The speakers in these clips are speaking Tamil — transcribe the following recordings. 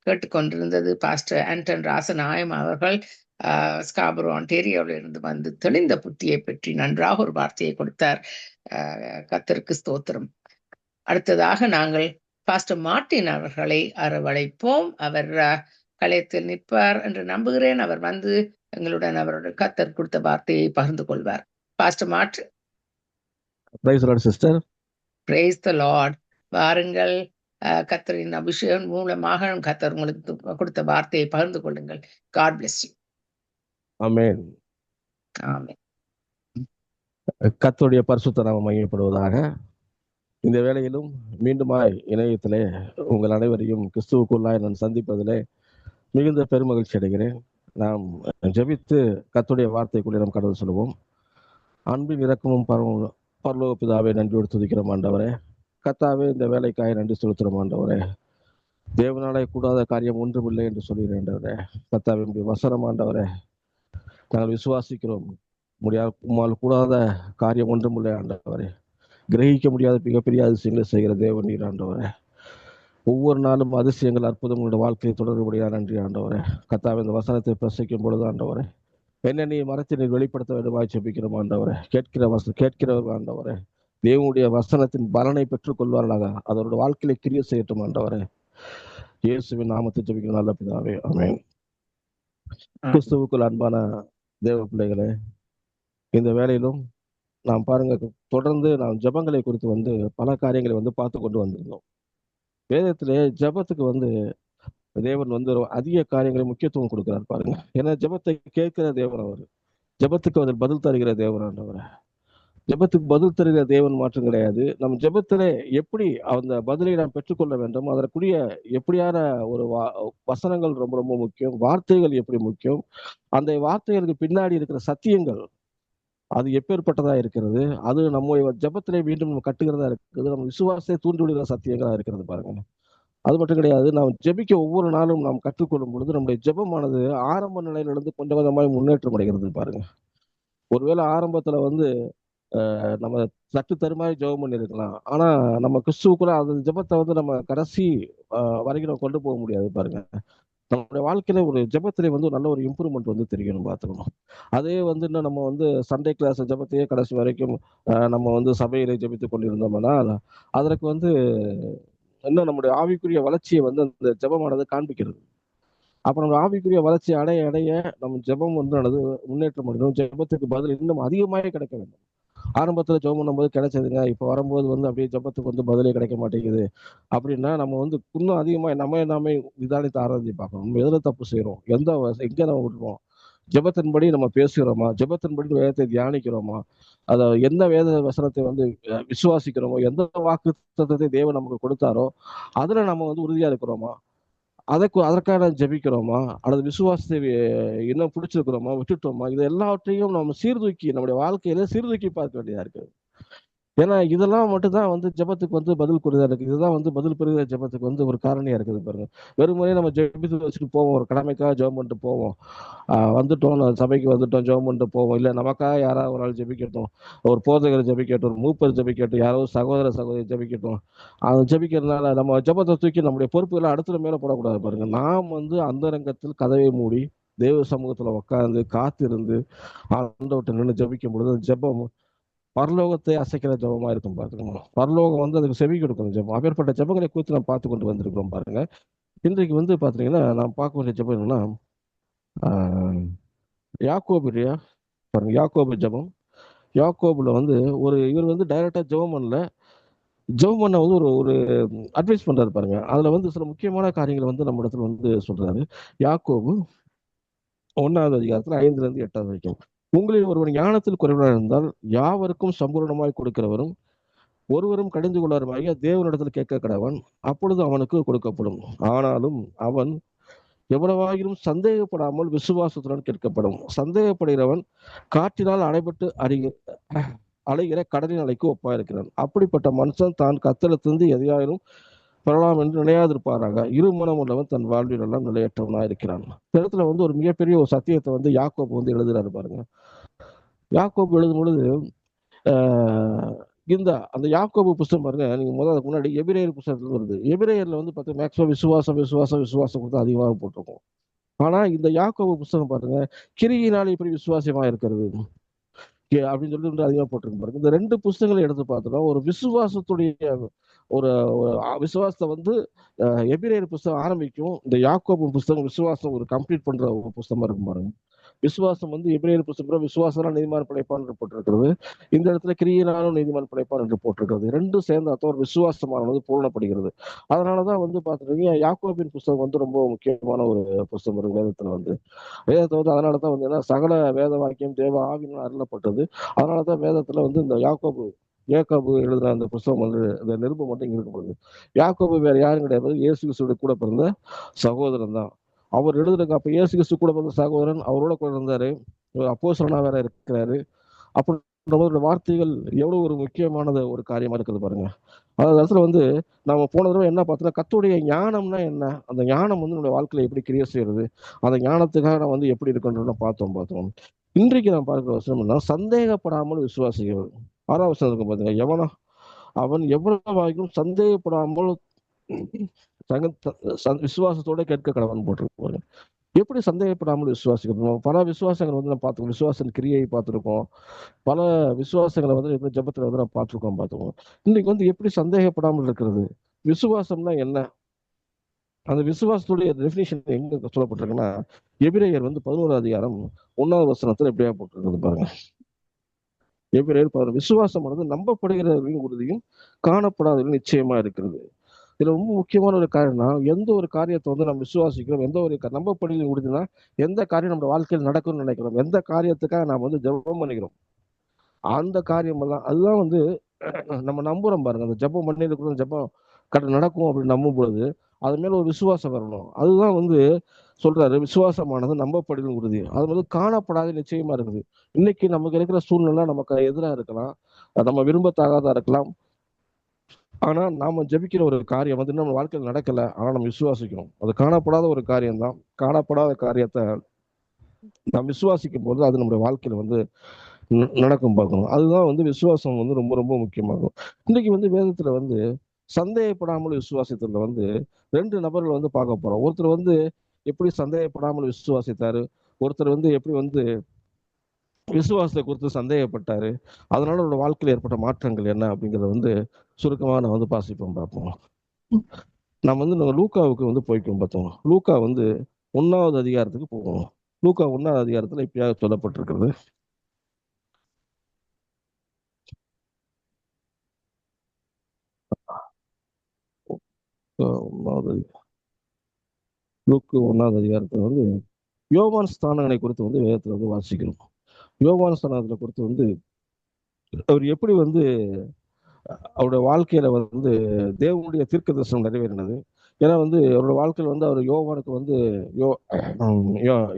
கேட்டுக்கொண்டிருந்தது பாஸ்டர் ஆண்டன் ராசநாயம் அவர்கள். ஸ்காபரோ ஒன்டேரியோவிலிருந்து வந்து தெளிந்த புத்தியை பற்றி நன்றாக ஒரு வார்த்தையை கொடுத்தார். கர்த்தருக்கு ஸ்தோத்திரம். அடுத்ததாக நாங்கள் பாஸ்டர் மார்ட்டின் அவர்களை அரவழைப்போம். அவர் கலையத்தில் நிற்பார் என்று நம்புகிறேன். அவர் வந்து எங்களுடன் அவருடைய கர்த்தர் கொடுத்த வார்த்தையை பகிர்ந்து கொள்வார். Pastor Martin. Praise the Lord, sister. Praise the Lord. வாருங்கள், கர்த்தரின் அபிஷேகம் மூலமாக கர்த்தர் உங்களுக்கு கொடுத்த வார்த்தையை பகிர்ந்து கொள்ளுங்கள். God bless you. Amen. ஆமென். கர்த்தருடைய பரிசுத்த நாமம் மகிமைப்படுவதாக. இந்த வேளையிலும் மீண்டுமாய் இணையத்திலே உங்கள் அனைவரையும் கிறிஸ்துவுக்குள்ளாய் நான் சந்திப்பதிலே மிகுந்த பெருமகிழ்ச்சி அடைகிறேன். நாம் ஜெபித்து கர்த்தருடைய வார்த்தைக்குள்ளே நாம் கடந்து சொல்லுவோம். அன்பின் இரக்கமும் பரலோக பிதாவே, நன்றியோடு துதிக்கிறோம் ஆண்டவரே. கர்த்தாவே, இந்த வேலைக்காய் நன்றி செலுத்துகிறோம் ஆண்டவரே. தேவனாலே கூடாத காரியம் ஒன்றுமில்லை என்று சொல்கிறேன் ஆண்டவரே. கர்த்தாவே, வசனம் ஆண்டவரே, நாங்கள் விசுவாசிக்கிறோம். உம்மால் கூடாத காரியம் ஒன்றுமில்லை ஆண்டவரே. கிரகிக்க முடியாத மிகப்பெரிய அதிசயங்களை செய்கிற தேவன் நீர் ஆண்டவரே. ஒவ்வொரு நாளும் அதிசயங்கள் அற்புதங்களுடைய வாழ்க்கையை தொடர்புடைய நன்றி ஆண்டவரே. கர்த்தாவே, இந்த வசனத்தை பிரசவிக்கும் பொழுது ஆண்டவரே, என்ன நீ மரத்தை நீர் வெளிப்படுத்த வேண்டுமாய் ஜெபிக்கிறோம் ஆண்டவரே. கேட்கிறவர் ஆண்டவரே, தேவனுடைய வசனத்தின் பலனை பெற்றுக் கொள்வார்களாக. அதோட வாழ்க்கையில கிரிய செய்யட்டும் ஆண்டவரே. இயேசுவின் நாமத்தை ஜெபிக்கிற நல்ல பிதாவே, ஆமென். கிறிஸ்துவுக்குள் அன்பான தேவ பிள்ளைகளே, இந்த வேளையிலும் நாம் பாருங்க, தொடர்ந்து நாம் ஜெபங்களை குறித்து பல காரியங்களை பார்த்து கொண்டு வந்திருந்தோம். வேதத்திலே ஜெபத்துக்கு தேவன் அதிக காரியங்களை முக்கியத்துவம் கொடுக்கிறார் பாருங்க. ஏன்னா ஜெபத்தை கேட்கிற தேவன் அவர். ஜெபத்துக்கு அதில் பதில் தருகிற தேவன் ஆண்டவர். ஜெபத்துக்கு பதில் தருகிற தேவன் மாற்றம் கிடையாது. நம் ஜெபத்திலே எப்படி அந்த பதிலை நாம் பெற்றுக்கொள்ள வேண்டும், அதற்குரிய எப்படியான ஒரு வசனங்கள் ரொம்ப ரொம்ப முக்கியம், வார்த்தைகள் எப்படி முக்கியம், அந்த வார்த்தைகளுக்கு பின்னாடி இருக்கிற சத்தியங்கள் அது எப்பேற்பட்டதா இருக்கிறது, அது நம்ம ஜெபத்திலே மீண்டும் நம்ம கட்டுகிறதா இருக்குது, நம்ம விசுவாசத்தை தூண்டி விடுகிற சத்தியங்களா இருக்கிறது பாருங்க. அது மட்டும் கிடையாது, நாம் ஜெபிக்க ஒவ்வொரு நாளும் நாம் கற்றுக்கொள்ளும் பொழுது நம்முடைய ஜெபமானது ஆரம்ப நிலையிலிருந்து கொஞ்சம் கொஞ்சமாய் முன்னேற்றம் அடைகிறது பாருங்க. ஒருவேளை ஆரம்பத்துல நம்ம சற்று தருமாறி ஜெபம் பண்ணிருக்கலாம். ஆனா நம்ம கிறிஸ்துவுக்குள்ள அந்த ஜெபத்தை நம்ம கடைசி வரைக்கும் நம்ம கொண்டு போக முடியாது பாருங்க. நம்மளுடைய வாழ்க்கையில ஒரு ஜெபத்திலே நல்ல ஒரு இம்ப்ரூவ்மெண்ட் தெரியணும் பார்த்துக்கணும். அதே இன்னும் நம்ம சண்டே கிளாஸ் ஜெபத்தையே கடைசி வரைக்கும் நம்ம சபையிலே ஜெபித்து கொண்டிருந்தோம்னா அதற்கு இன்னும் நம்முடைய ஆவிக்குரிய வளர்ச்சியை அந்த ஜெபமானது காண்பிக்கிறது. அப்ப நம்ம ஆவிக்குரிய வளர்ச்சி அடைய அடைய நம்ம ஜெபம் முன்னேற்றம் அடையணும். ஜெபத்துக்கு பதில் இன்னும் அதிகமாக கிடைக்க வேண்டும். ஆரம்பத்துல ஜெபம் பண்ணும்போது கிடைச்சதுங்க, இப்ப வரும்போது அப்படியே ஜெபத்துக்கு பதிலே கிடைக்க மாட்டேங்குது அப்படின்னா நம்ம இன்னும் அதிகமா நாமே நிதானித்து ஆராய்ச்சி பார்க்கணும். நம்ம எதுல தப்பு செய்யறோம், எங்க நம்ம விடுறோம், ஜெபத்தின்படி நம்ம பேசுகிறோமா, ஜெபத்தின்படி வேதத்தை தியானிக்கிறோமா, எந்த வேத வசனத்தை விசுவாசிக்கிறோமோ, எந்த வாக்கு தத்தத்தை தேவன் நமக்கு கொடுத்தாரோ அதுல நம்ம உறுதியா இருக்கிறோமா, அதற்காக ஜெபிக்கிறோமா, அல்லது விசுவாசத்தை இன்னும் பிடிச்சிருக்கிறோமா, விட்டுட்டோமா, இது எல்லாவற்றையும் நம்ம சீர்தூக்கி நம்முடைய வாழ்க்கையில சீர்தூக்கி பார்க்க வேண்டியதா இருக்கு. ஏன்னா இதெல்லாம் மட்டும்தான் ஜெபத்துக்கு பதில் கூறுதா இருக்கு. இதுதான் பதில் பெறுகிற ஜெபத்துக்கு ஒரு காரணியா இருக்குது பாருங்க. வெறுமனே நம்ம ஜெபித்து வச்சுட்டு போவோம், ஒரு கடமைக்காக ஜெபம் பண்ணிட்டு போவோம், வந்துட்டோம் சபைக்கு வந்துட்டோம் ஜெபம் பண்ணிட்டு போவோம். இல்ல நமக்காக யாராவது ஒரு ஆள் ஜெபிக்கட்டும், ஒரு போதகர் ஜெபிக்கட்டும், ஒரு மூப்பர் ஜெபிக்கட்டும், யாராவது சகோதரி ஜெபிக்கட்டும், அது ஜெபிக்கிறதுனால நம்ம ஜெபத்தை தூக்கி நம்முடைய பொறுப்புகளை அடுத்த மேல போடக்கூடாது பாருங்க. நாம் அந்த ரங்கத்தில் கதவை மூடி தேவ சமூகத்துல உட்கார்ந்து காத்திருந்து ஆண்டவர்கிட்ட நின்று ஜெபிக்கும் பொழுது ஜெபம் பரலோகத்தை அசைக்கிற ஜெபமா இருக்கும் பாத்துக்கணும். பரலோகம் அதுக்கு செவி கொடுக்கணும் ஜெபம். அப்பேற்பட்ட ஜெபங்களை குறித்து நாம் பார்த்து கொண்டு வந்திருக்கிறோம் பாருங்க. இன்றைக்கு பாத்தீங்கன்னா நாம் பார்க்க வேண்டிய ஜெபம் என்னன்னா யாக்கோபு இல்லையா பாருங்க. யாக்கோபு ஜெபம். யாக்கோபுல இவர் டைரக்டா ஜெபம் பண்ணல, ஜெபம் பண்ண ஒரு அட்வைஸ் பண்றாரு பாருங்க. அதுல சில முக்கியமான காரியங்களை நம்ம இடத்துல சொல்றாரு. யாக்கோபு 1வது அதிகாரத்துல 5 to 8 வரைக்கும். உங்களில் ஒருவர் ஞானத்தில் குறைவாக இருந்தால் யாவருக்கும் சம்பூர்ணமாய் கொடுக்கிறவரும் ஒருவரும் கடிந்து கொள்ளாருமாகிய தேவனிடத்தில் கேட்க கடவன், அப்பொழுது அவனுக்கு கொடுக்கப்படும். ஆனாலும் அவன் எவ்வளவாகிலும் சந்தேகப்படாமல் விசுவாசத்துடன் கேட்கப்படும். சந்தேகப்படுகிறவன் காற்றினால் அடைபட்டு அலைகிற கடலின் அலைக்கு ஒப்பா இருக்கிறான். அப்படிப்பட்ட மனுஷன் தான் கத்தலத்திலிருந்து எதையாயிலும் பெறலாம் என்று நிலையாதிருப்பாராக. இருமனம் உள்ளவன் தன் வாழ்வில் எல்லாம் நிலையற்றவனா இருக்கிறான். இடத்துல ஒரு மிகப்பெரிய ஒரு சத்தியத்தை யாக்கோபு எழுதுறாரு பாருங்க. யாக்கோபு எழுதும் பொழுது அந்த யாக்கோபு புஸ்தகம் பாருங்க, நீங்க முதல்ல அதுக்கு முன்னாடி எபிரேயர் புஸ்தகத்துல வருது. எபிரேயர்ல வந்து பார்த்தா மேக்ஸிமம் விசுவாசம் விசுவாசம் விசுவாசம் கொடுத்து அதிகமாக போட்டிருக்கும். ஆனா இந்த யாக்கோபு புஸ்தகம் பாருங்க, கிரியினால் இப்படி விசுவாசமா இருக்கிறது அப்படின்னு சொல்லிட்டு அதிகமா போட்டிருக்கு பாருங்க. இந்த ரெண்டு புஸ்தகங்களை எடுத்து பார்த்தோம்னா ஒரு விசுவாசத்துடைய ஒரு விசுவாசத்தை வந்து எபிரேயர் புஸ்தகம் ஆரம்பிக்கும். இந்த யாக்கோபு புஸ்தகம் விசுவாசம் ஒரு கம்ப்ளீட் பண்ற ஒரு புஸ்தகமா இருக்கும் பாருங்க. விசுவாசம் வந்து எபிரேயர் புஸ்தகம் விசுவாசம் நீதிமான் படைப்பான் என்று போட்டிருக்கிறது. இந்த இடத்துல கிரியினாலும் நீதிமான் படைப்பான் என்று போட்டிருக்கிறது. ரெண்டும் சேர்ந்த ஒரு விசுவாசமானது பூர்ணப்படுகிறது. அதனாலதான் வந்து பாத்துட்டீங்க, யாக்கோபின் புஸ்தகம் வந்து ரொம்ப முக்கியமான ஒரு புஸ்தகம் இருக்கு வேதத்துல வந்து. வேதத்தை வந்து அதனாலதான் வந்து என்ன சகல வேத வாக்கியம் தேவ ஆவியினால் அருளப்பட்டது. அதனாலதான் வேதத்துல வந்து இந்த யாக்கோபு எழுதுன அந்த புஸ்தகம் வந்து இந்த நிருபம் மட்டும் இங்க இருக்கப்படுது. யாக்கோபு வேற யாரும் கிடையாது, இயேசு கிறிஸ்துவோட கூட பிறந்த சகோதரன் தான். அவர் எழுதுறதுக்கு அப்ப இயேசு கிறிஸ்து கூட பிறந்த சகோதரன், அவரோட கூட இருந்தாரு, அப்போஸ்தலனா வேற இருக்கிறாரு. அப்படின்ற வார்த்தைகள் எவ்வளவு ஒரு முக்கியமானது ஒரு காரியமா இருக்குது பாருங்க. அந்த இடத்துல வந்து நம்ம போன தடவை என்ன பார்த்தோம்னா கர்த்தருடைய ஞானம்னா என்ன, அந்த ஞானம் வந்து நம்முடைய வாழ்க்கையில எப்படி கிரியை செய்யறது, அந்த ஞானத்துக்காக நான் வந்து எப்படி இருக்குன்றத பார்த்தோம். இன்றைக்கு நான் பார்க்கிற வசனம் என்ன, சந்தேகப்படாமல் விசுவாசிக்கிறது. 6ஆம் வசனம் இருக்கும் பாருங்க, எவனோ அவன் எவ்வளவு வாய்க்கும் சந்தேகப்படாமல் விசுவாசத்தோட கேட்க கடவன் போட்டிருப்பாங்க. எப்படி சந்தேகப்படாமல் விசுவாசிக்கணும். பல விசுவாசங்கள் வந்து நம்ம பார்த்துருக்கோம், விசுவாசன் கிரியை பார்த்துருக்கோம், பல விசுவாசங்களை வந்து ஜபத்துல வந்து நம்ம பார்த்துருக்கோம். இன்னைக்கு வந்து எப்படி சந்தேகப்படாமல் இருக்கிறது, விசுவாசம்னா என்ன, அந்த விசுவாசத்துடைய டெபினிஷன் எங்க சொல்லப்பட்டிருக்குன்னா எபிரேயர் வந்து 11 அதிகாரம் 1வது வசனத்துல எப்படியா போட்டிருக்கிறது பாருங்க. எபிரேயர் 11, விசுவாசமானது நம்பப்படுகிறவர்களின் உறுதியும் காணப்படாதவர்களின் நிச்சயமா இருக்கிறது. இதுல ரொம்ப முக்கியமான ஒரு காரியம்னா, எந்த ஒரு காரியத்தை வந்து நம்ம விசுவாசிக்கிறோம், எந்த ஒரு நம்பப்படுகிற உறுதினா எந்த காரியம் நம்ம வாழ்க்கையில் நடக்கும்னு நினைக்கிறோம், எந்த காரியத்துக்காக நாம வந்து ஜெபம் பண்ணிக்கிறோம், அந்த காரியம் எல்லாம் அதுதான் வந்து நம்ம நம்புறோம் பாருங்க. அந்த ஜெபம் பண்ணி ஜெபம் நடக்கும் அப்படின்னு நம்பும் பொழுது அது மேல ஒரு விசுவாசம் வரணும். அதுதான் வந்து சொல்றாரு, விசுவாசமானது நம்பப்படுகிற உறுதி, அது வந்து காணப்படாத நிச்சயமா இருக்குது. இன்னைக்கு நமக்கு இருக்கிற சூழ்நிலை நமக்கு எதிராக இருக்கலாம், நம்ம விரும்பத்தகாதா இருக்கலாம். ஆனா நாம ஜெபிக்கிற ஒரு காரியம் வந்து நம்ம வாழ்க்கையில் நடக்கல, ஆனா நம்ம விசுவாசிக்கிறோம். அது காணப்படாத ஒரு காரியம் தான். காணப்படாத காரியத்தை நாம் விசுவாசிக்கும் போது அது நம்முடைய வாழ்க்கையில வந்து நடக்கும் பார்க்கணும். அதுதான் வந்து விசுவாசம் வந்து ரொம்ப ரொம்ப முக்கியமாகும். இன்னைக்கு வந்து வேதத்துல வந்து சந்தேகப்படாமல் விசுவாசத்துல வந்து 2 நபர்கள் வந்து பார்க்க போறோம். ஒருத்தர் வந்து எப்படி சந்தேகப்படாமல் விசுவாசித்தாரு, ஒருத்தர் வந்து எப்படி வந்து விசுவாசத்தை குறித்து சந்தேகப்பட்டாரு, அதனால அவரோட வாழ்க்கையில் ஏற்பட்ட மாற்றங்கள் என்ன அப்படிங்கறத வந்து சுருக்கமா நான் வந்து பார்ப்போம். நம்ம வந்து நம்ம லூக்காவுக்கு வந்து போய்க்கும் பார்த்தோம். லூக்கா வந்து 1வது அதிகாரத்துக்கு போவோம். லூக்கா 1வது அதிகாரத்துல இப்படியாக சொல்லப்பட்டிருக்கிறது. லூக்கு 1வது அதிகாரத்துல வந்து யோவான் ஸ்தானங்களை குறித்து வந்து வேதத்துல வந்து வாசிக்கிறோம். யோவான் ஸ்தானங்களை குறித்து வந்து அவர் எப்படி வந்து அவருடைய வாழ்க்கையில வந்து தேவனுடைய தீர்க்க தரிசனம் நிறைவேறினது. ஏன்னா வந்து அவரோட வாழ்க்கையில் வந்து அவர் யோவானுக்கு வந்து யோ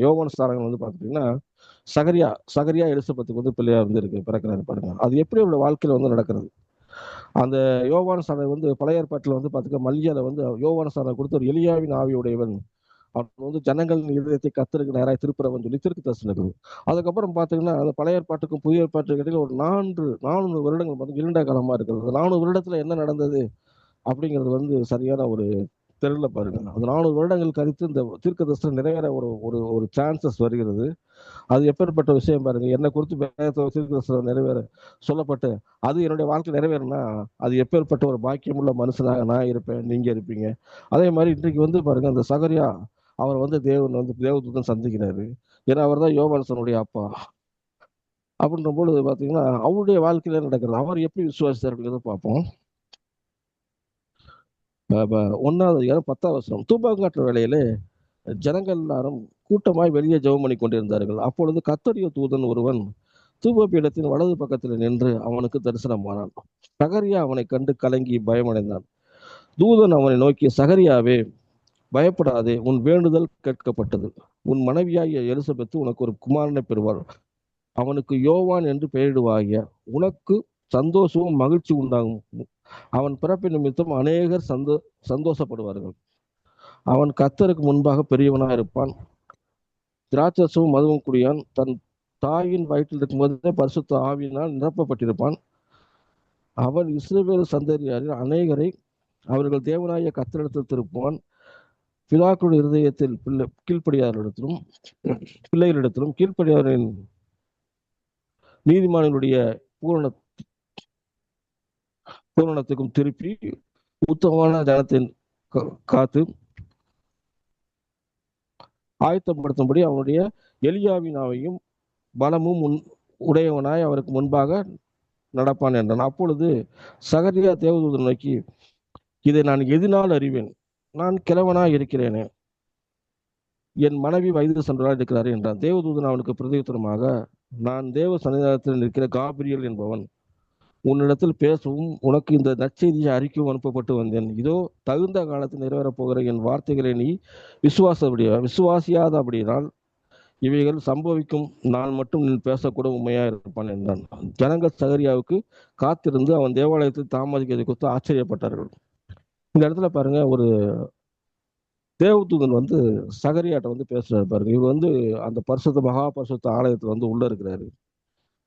யோவான் ஸ்தானங்கள் வந்து பார்த்துட்டீங்கன்னா சகரியா எலிசபெத்துக்கு வந்து பிள்ளையா வந்து இருக்கு பிறக்கிறாரு பாருங்க. அது எப்படி அவரோட வாழ்க்கையில வந்து நடக்கிறது. அந்த யோவான் ஸ்தானம் வந்து பழைய ஏற்பாட்டில் வந்து பார்த்துக்க மல்லியால வந்து யோவான் ஸ்தானம் கொடுத்து ஒரு எலியாவின் ஆவியுடையவன், அவன் வந்து ஜனங்களின் இதயத்தை கர்த்தருக்கு நேராக திருப்புறவன் சொல்லி தீர்க்க தரிசனம் இருக்குது. அதுக்கப்புறம் பாத்தீங்கன்னா அந்த பழைய ஏற்பாட்டுக்கும் புதிய ஏற்பாட்டுக்கு இடையில ஒரு 400 வருடங்கள் வந்து இருண்ட காலமா இருக்கிறது. 400 வருடத்துல என்ன நடந்தது அப்படிங்கிறது வந்து சரியான ஒரு தெரியல பாருங்க. அந்த 400 வருடங்கள் கழித்து இந்த தீர்க்க தரிசனம் நிறைவேற ஒரு ஒரு ஒரு சான்சஸ் வருகிறது. அது எப்பேற்பட்ட விஷயம் பாருங்க. என்னை குறித்து தீர்க்க தரிசனம் நிறைவேற சொல்லப்பட்டு அது என்னுடைய வாழ்க்கை நிறைவேறினா அது எப்பேற்பட்ட ஒரு பாக்கியமுள்ள மனுஷனாக நான் இருப்பேன், நீங்க இருப்பீங்க. அதே மாதிரி இன்றைக்கு வந்து பாருங்க, அந்த சகரியா அவர் வந்து தேவன் வந்து தேவதூதன் சந்திக்கிறாரு. ஏன்னா அவர் தான் யோவான்சனுடைய அப்பா. அப்படின்ற பொழுது பாத்தீங்கன்னா அவருடைய வாழ்க்கையில நடக்கிறது. அவர் எப்படி விசுவாசித்தார் பார்ப்போம். 1வது அதிகாரம் 10வது வசனம். தூபங்காற்று வேளையிலே ஜனங்கள் எல்லாரும் கூட்டமாய் வெளியே ஜெபம் பண்ணி கொண்டிருந்தார்கள். அப்பொழுது கர்த்தருடைய தூதன் ஒருவன் தூபபீடத்தின் வலது பக்கத்தில் நின்று அவனுக்கு தரிசனமானான். சகரியா அவனை கண்டு கலங்கி பயமடைந்தான். தூதன் அவனை நோக்கி, சகரியாவே பயப்படாதே, உன் வேண்டுதல் கேட்கப்பட்டது. உன் மனைவியாகிய எலிசபெத்து உனக்கு ஒரு குமாரனை பெறுவாள். அவனுக்கு யோவான் என்று பெயரிடுவாகிய. உனக்கு சந்தோஷமும் மகிழ்ச்சி உண்டாகும். அவன் பிறப்பின் நிமித்தம் அநேகர் சந்தோஷப்படுவார்கள். அவன் கர்த்தருக்கு முன்பாக பெரியவனாக இருப்பான். திராட்சரசமும் மதுவும் குடியான். தன் தாயின் வயிற்றில் இருக்கும்போதே பரிசுத்த ஆவியினால் நிரப்பப்பட்டிருப்பான். அவன் இஸ்ரவேல் சந்ததியாரில் அநேகரை அவர்கள் தேவனாய கர்த்தரிடத்தில் திருப்புவான். பிதாக்களுடைய இருதயத்தில் கீழ்ப்படியாரிடத்திலும் பிள்ளைகளிடத்திலும் கீழ்ப்படியாரின் நீதிமானினுடைய பூரணத்துக்கும் திருப்பி உத்தமமான ஜனத்தின் காத்து ஆயத்தப்படுத்தும்படி அவனுடைய எலியாவினாவையும் பலமும் உடையவனாய் அவருக்கு முன்பாக நடப்பான் என்றான். அப்பொழுது சகரியா தேவதூதன் நோக்கி, இதை நான் எதினால் அறிவேன்? நான் கிழவனாய் இருக்கிறேனே, என் மனைவி வயது சென்றவராய் இருக்கிறாரே என்றான். தேவதூதன் அவனுக்கு பிரதியுத்தரமாக, நான் தேவ சன்னிதானத்தில் இருக்கிற காபிரியல் என்பவன். உன்னிடத்தில் பேசவும் உனக்கு இந்த நற்செய்தியை அறிக்கவும் அனுப்பப்பட்டு வந்தேன். இதோ தகுந்த காலத்தில் நிறைவேறப் போகிற என் வார்த்தைகளை நீ விசுவாசியாதபடியினால் இவைகள் சம்பவிக்கும் நாள் மட்டும் நீ பேசக்கூட உண்மையா இருப்பான் என்றான். ஜனங்கள் சகரியாவுக்கு காத்திருந்து அவன் தேவாலயத்தில் தாமதிக்கதை குறித்து ஆச்சரியப்பட்டார்கள். இந்த இடத்துல பாருங்க, ஒரு தேவதூதன் சகரியாட்ட பேசுறாரு பாருங்க. இவர் அந்த மகா பரிசுத்த ஆலயத்துல உள்ள இருக்கிறாரு.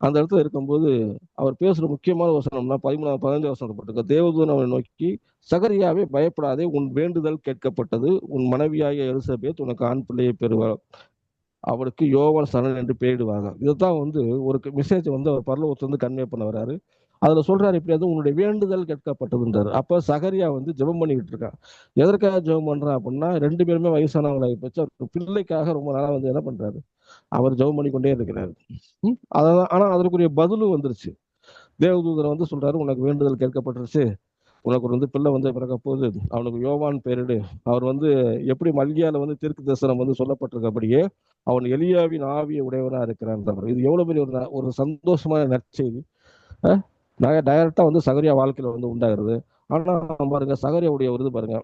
அந்த இடத்துல இருக்கும்போது அவர் பேசுற முக்கியமான வசனம்னா 13-15 வசனம் போட்டிருக்க. தேவதூதன் அவனை நோக்கி, சகரியாவே பயப்படாதே, உன் வேண்டுதல் கேட்கப்பட்டது. உன் மனைவியாகிய எலிசபேத் உனக்கு ஆண் பிள்ளையை பெறுவார். அவருக்கு யோவான் சரணன் என்று பெயரிடுவாங்க. இதைத்தான் ஒரு மெசேஜ் அவர் பரலோகத்திலிருந்து கன்வே பண்ண வர்றாரு. அதுல சொல்றாரு, எப்படியாவது உன்னுடைய வேண்டுதல் கேட்கப்பட்டதுன்றாரு. அப்ப சகரியா ஜெபம் பண்ணிக்கிட்டு இருக்கான். எதற்காக ஜெபம் பண்றான் அப்படின்னா, 2 பேருமே வயசானவங்களாகி போச்சு. அவர் பிள்ளைக்காக ரொம்ப நாளா என்ன பண்றாரு, அவர் ஜெபம் பண்ணி கொண்டே இருக்கிறாரு. அதான். ஆனா அதற்குரிய பதிலும் வந்துருச்சு. தேவதூதர் சொல்றாரு, உனக்கு வேண்டுதல் கேட்கப்பட்டுருச்சு, உனக்கு ஒரு பிள்ளை பிறக்க போகுது, அவனுக்கு யோவான் பேரிடு. அவர் எப்படி மல்கியால தீர்க்க தரிசனம் சொல்லப்பட்டிருக்கபடியே அவன் எலியாவின் ஆவிய உடையவனா இருக்கிறான். இது எவ்வளவு பெரிய ஒரு சந்தோஷமான நற்செய்தி. டைரக்டா சகரியா வாழ்க்கையில உண்டாகிறது. ஆனா பாருங்க, சகரியாவுடைய பாருங்க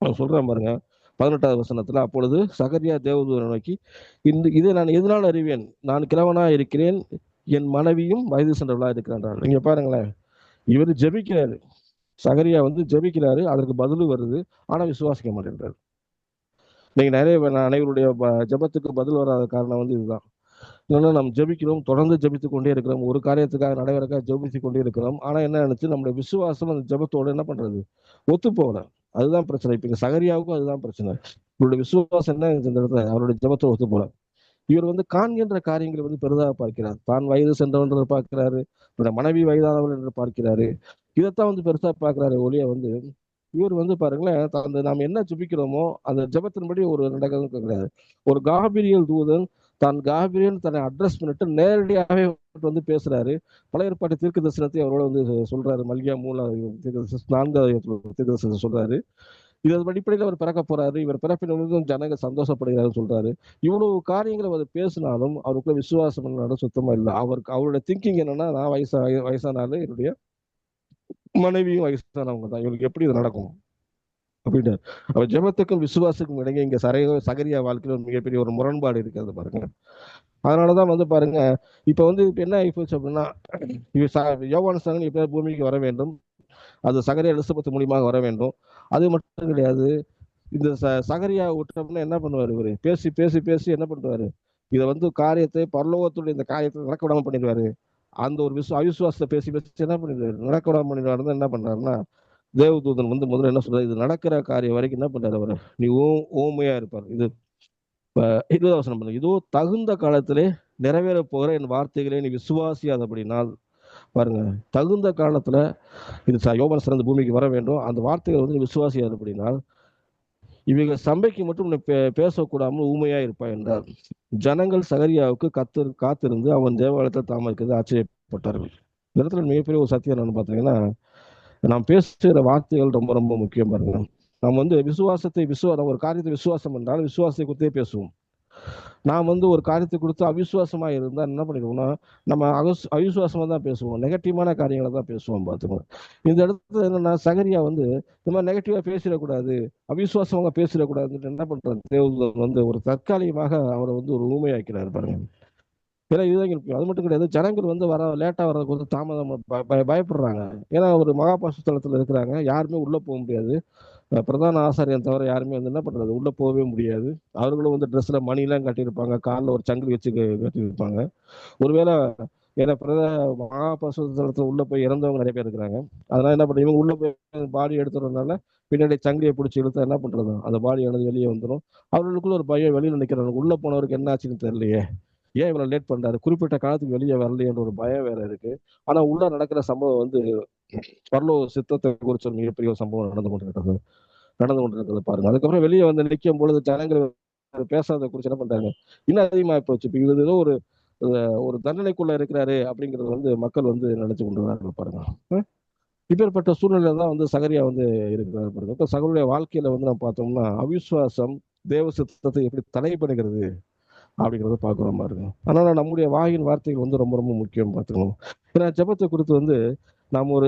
சொல்றேன் பாருங்க, 18வது வசனத்துல, அப்பொழுது சகரியா தேவதூதனை நோக்கி, இதை நான் எதனால் அறிவேன்? நான் கிழவனா இருக்கிறேன், என் மனைவியும் வயது சென்றவளா இருக்கிறான். நீங்க பாருங்களேன், இவர் ஜெபிக்கிறாரு, சகரியா ஜெபிக்கிறாரு, அதற்கு பதில் வருது, ஆனா விசுவாசிக்க மாட்டேன்றாரு. இன்னைக்கு நிறைய அனைவருடைய ஜெபத்துக்கு பதில் வராத காரணம் இதுதான். இல்லைன்னா நம்ம ஜெபிக்கிறோம், தொடர்ந்து ஜெபித்து கொண்டே இருக்கிறோம், ஒரு காரியத்துக்காக நடைபெறக்காக ஜெபித்து கொண்டே இருக்கிறோம். ஆனா என்ன நினைச்சு நம்மளுடைய விசுவாசம் அந்த ஜெபத்தோட என்ன பண்றது, ஒத்து போகல. அதுதான் பிரச்சனை. இப்ப சகரியாவுக்கும் அதுதான் பிரச்சனை. இவருடைய விசுவாசம் என்ன இந்த இடத்துல, அவருடைய ஜெபத்தோட ஒத்து போல. இவர் காண்கின்ற காரியங்களை பெரிதாக பார்க்கிறார். தான் வயது சென்றவன் பார்க்கிறாரு, தன்னுடைய மனைவி வயதானவள் என்று பார்க்கிறாரு. இதைத்தான் பெருசா பார்க்கிறாரு ஒளிய. இவர் பாருங்களேன், நாம் என்ன ஜெபிக்கிறோமோ அந்த ஜெபத்தின்படி ஒரு நடக்கிறது கிடையாது. ஒரு காபிரியல் தூதன் தான் காபிரியல் தன்னை அட்ரஸ் பண்ணிட்டு நேரடியாகவே பேசுறாரு. பழைய ஏற்பாட்டு தீர்க்க தரிசனத்தை அவரோட சொல்றாரு. மல்கியா 4வது தீர்க்க தரிசனத்தை சொல்றாரு. இது அடிப்படையில் அவர் பிறக்க போறாரு, இவர் பிறப்பின் ஜனங்க சந்தோஷப்படுகிறாரு சொல்றாரு. இவ்வளவு காரியங்களை அவர் பேசினாலும் அவருக்குள்ள விசுவாசம் சுத்தமா இல்லை. அவருடைய திங்கிங் என்னன்னா, நான் வயசானாலும் என்னுடைய மனைவியும் வயசானவங்க தான், இவங்களுக்கு எப்படி இது நடக்கும் அப்படின்னு. அவர் ஜெபத்துக்கும் விசுவாசத்துக்கும் இடையே இங்க சகரியா வாழ்க்கையில் ஒரு மிகப்பெரிய ஒரு முரண்பாடு இருக்கிறது பாருங்க. அதனாலதான் பாருங்க, இப்ப இப்ப என்ன ஆயிப்போச்சு அப்படின்னா, யோவான் ஸ்நானன் எப்படியாவது பூமிக்கு வர வேண்டும், அது சகரியா எலிசபெத் மூலியமாக வர வேண்டும். அது மட்டும் கிடையாது, இந்த சகரியா விட்டோம்னா என்ன பண்ணுவாரு, இவரு பேசி பேசி பேசி என்ன பண்ணுவாரு, இதை காரியத்தை பரலோகத்துடைய இந்த காரியத்தை நடக்க விடாம பண்ணிடுவாரு. அந்த ஒரு அவிசுவாசத்தை பேசி பேசி என்ன பண்ணிடுவாரு, நடக்க விடாம பண்ணிடுவாருன்னு என்ன பண்றாருன்னா, தேவதூதன் முதல்ல என்ன சொல்றாரு, இது நடக்கிற காரியம் வரைக்கும் என்ன பண்றாரு அவரு, நீ ஓமையா இருப்பார். இது 20வது வசனம் பண்ணுங்க, இதோ தகுந்த காலத்திலே நிறைவேற போகிற என் வார்த்தைகளை நீ விசுவாசியாதபடினால். பாருங்க, தகுந்த காலத்துல இது யோவான் சிறந்த பூமிக்கு வர வேண்டும், அந்த வார்த்தைகள் நீ விசுவாசியாதபடினால் இவைகள் சபைக்கு மட்டும் பேசக்கூடாமல் ஊமையா இருப்பாய் என்றார். ஜனங்கள் சகரியாவுக்கு காத்திருந்து அவன் தேவாலயத்தில் தாமதிக்கிறது ஆச்சரியப்பட்டார்கள். இந்த இடத்துல மிகப்பெரிய ஒரு சத்தியம் என்னன்னு பார்த்தீங்கன்னா, நாம் பேசுகிற வார்த்தைகள் ரொம்ப ரொம்ப முக்கியம் பாருங்க. நாம் விசுவாசத்தை ஒரு காரியத்தை விசுவாசம் என்றால் விசுவாசத்தை குறித்தே பேசுவோம். நாம் ஒரு காரியத்தை கொடுத்து அவிசுவாசமா இருந்தா என்ன பண்ணிடுவோம்னா, நம்ம அவிசுவாசமா தான் பேசுவோம், நெகட்டிவான காரியங்களை தான் பேசுவோம் பார்த்துக்கோங்க. இந்த இடத்துல என்னன்னா, சகரியா இந்த மாதிரி நெகட்டிவா பேசிடக்கூடாது, அவிசுவாசமாக பேசிடக்கூடாதுன்னு என்ன பண்றாரு, தேவதூதன் ஒரு தற்காலிகமாக அவரை ஒரு ஊமையாக்கிறாரு பாருங்க. ஏன்னா இதுதான் அது மட்டும் கிடையாது, ஜனங்கள் வர லேட்டா வர்றதுக்கு தாமதம் பயப்படுறாங்க. ஏன்னா ஒரு மகாபாசுத்தலத்துல இருக்கிறாங்க, யாருமே உள்ள போக முடியாது. பிரதான ஆசாரியன் தவிர யாருமே என்ன பண்றது, உள்ள போகவே முடியாது. அவர்களும் ட்ரெஸ்ல மணிலாம் கட்டியிருப்பாங்க, காலில் ஒரு சங்கிலி வச்சு கட்டியிருப்பாங்க. ஒருவேளை ஏன்னா மகாபரிசுத்தலத்துல உள்ள போய் இறந்தவங்க நிறைய பேர் இருக்கிறாங்க. அதனால என்ன பண்ணுறோம், இவங்க உள்ள போய் பாடி எடுத்துறதுனால பின்னாடி சங்கிலியை பிடிச்சி இழுத்தா என்ன பண்றது, அந்த பாடி ஆனது வெளியே வந்துடும். அவர்களுக்குள்ள ஒரு பயம், வெளியில் நிற்கிறவங்க உள்ள போனவருக்கு என்ன ஆச்சுன்னு தெரியலையே, ஏன் இவ்வளவு லேட் பண்றாரு, குறிப்பிட்ட காலத்துக்கு வெளியே வரலையன்ற ஒரு பயம் வேற இருக்கு. ஆனா உள்ள நடக்கிற சம்பவம் வந்து பரலோக சித்தத்தை குறிச்ச ஒரு மிகப்பெரிய ஒரு சம்பவம் நடந்து கொண்டிருக்கிறது பாருங்க. அதுக்கப்புறம் வெளியே வந்து நிற்கும் பொழுது ஜனங்கள் பேசாத குறிச்சு என்ன பண்றாங்க, இன்னும் அதிகமா போச்சு. இப்ப இது ஏதோ ஒரு ஒரு தண்டனைக்குள்ள இருக்கிறாரு அப்படிங்கிறது வந்து மக்கள் வந்து நினைச்சு கொண்டு பாருங்க. இப்பேற்பட்ட சூழ்நிலை தான் வந்து சகரியா வந்து இருக்கிறாரு பாருங்க. இப்ப சகருடைய வாழ்க்கையில வந்து நம்ம பார்த்தோம்னா அவிசுவாசம் தேவ சித்தத்தை எப்படி தடை பண்ணுகிறது அப்படிங்கிறத பார்க்குறோம் பாருங்க. அதனால நம்முடைய வாயின் வார்த்தைகள் வந்து ரொம்ப ரொம்ப முக்கியம் பார்த்துக்கணும். ஏன்னா ஜெபத்தை குறித்து வந்து நாம் ஒரு